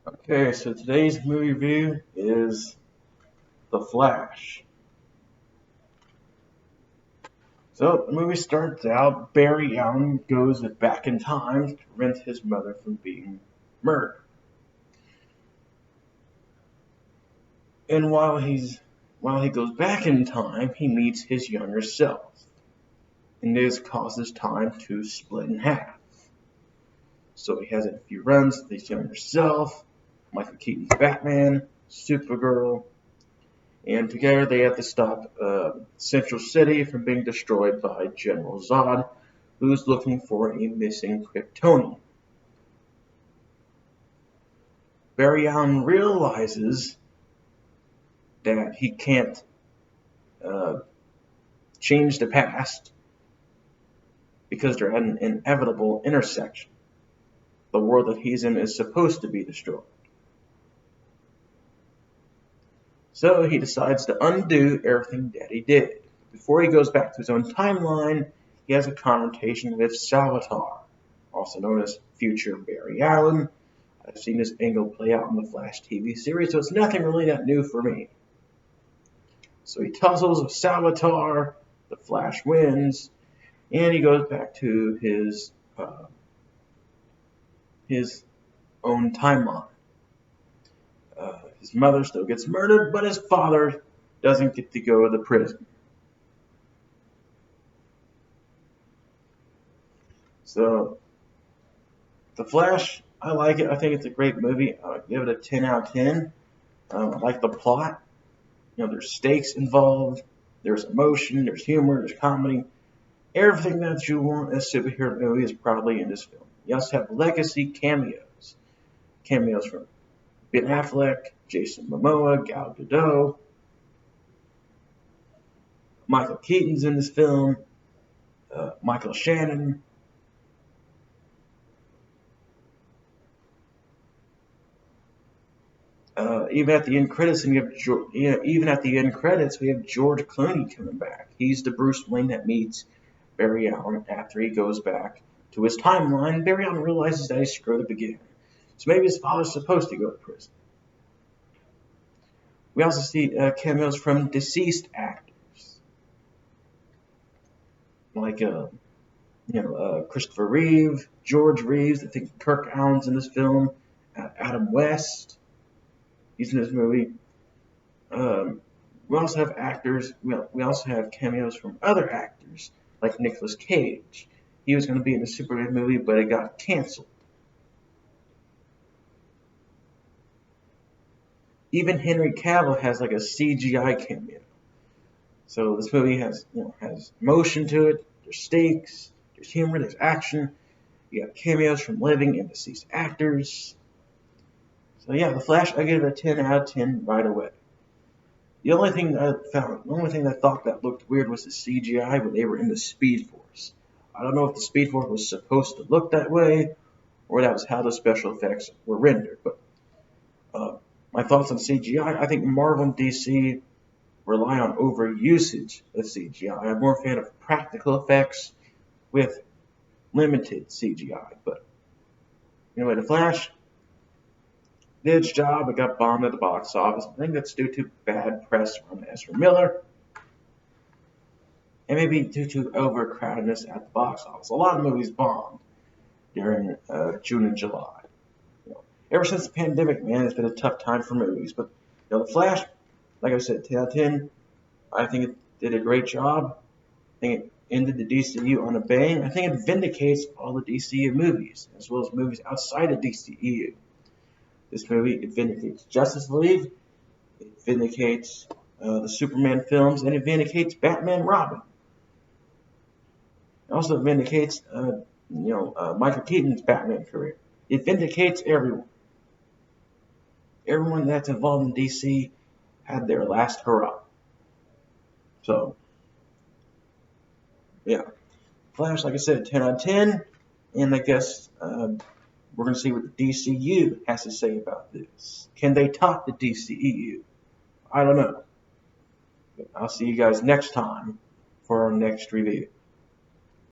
Okay, so today's movie review is The Flash. So the movie starts out, Barry Allen goes back in time to prevent his mother from being murdered. And while he goes back in time, he meets his younger self. And this causes time to split in half. So he has a few runs with his younger self, Michael Keaton's Batman, Supergirl, and together they have to stop Central City from being destroyed by General Zod, who's looking for a missing Kryptonian. Barry Allen realizes that he can't uh, change the past because they're at an inevitable intersection. The world that he's in is supposed to be destroyed. So he decides to undo everything that he did. Before he goes back to his own timeline, he has a confrontation with Savitar, also known as future Barry Allen. I've seen this angle play out in the Flash TV series, so it's nothing really that new for me. So he tussles with Savitar, the Flash wins, and he goes back to his own timeline. His mother still gets murdered, but his father doesn't get to go to the prison. So, The Flash, I like it. I think it's a great movie. I give it a 10 out of 10. I like the plot. There's stakes involved. There's emotion. There's humor. There's comedy. Everything that you want in a superhero movie is probably in this film. You also have legacy cameos. Cameos from Ben Affleck, Jason Momoa, Gal Gadot. Michael Keaton's in this film. Michael Shannon. Even at the end credits, we have George Clooney coming back. He's the Bruce Wayne that meets Barry Allen after he goes back to his timeline. Barry Allen realizes that he screwed up again, so maybe his father's supposed to go to prison. We also see cameos from deceased actors, like Christopher Reeve, George Reeves. I think Kirk Allen's in this film. Adam West, he's in this movie. We also have actors. We also have cameos from other actors, like Nicolas Cage. He was going to be in a Superman movie, but it got canceled. Even Henry Cavill has like a CGI cameo. So this movie has emotion to it. There's stakes. There's humor. There's action. You have cameos from living and deceased actors. So yeah, The Flash, I give it a 10 out of 10 right away. The only thing I thought that looked weird was the CGI when they were in the Speed Force. I don't know if the Speed Force was supposed to look that way, or that was how the special effects were rendered. But my thoughts on CGI, I think Marvel and DC rely on overusage of CGI. I'm more a fan of practical effects with limited CGI. But anyway, The Flash did its job. It got bombed at the box office. I think that's due to bad press from Ezra Miller, and maybe due to overcrowdedness at the box office. A lot of movies bombed during June and July. Ever since the pandemic, man, it's been a tough time for movies. But The Flash, like I said, 10 out of 10. I think it did a great job. I think it ended the DCU on a bang. I think it vindicates all the DCU movies, as well as movies outside of DCEU. This movie, it vindicates Justice League, it vindicates the Superman films, and it vindicates Batman Robin. It also vindicates, Michael Keaton's Batman career. It vindicates everyone. Everyone that's involved in DC had their last hurrah. So, yeah. Flash, like I said, 10 out of 10. And I guess we're going to see what the DCU has to say about this. Can they top the DCEU? I don't know. But I'll see you guys next time for our next review.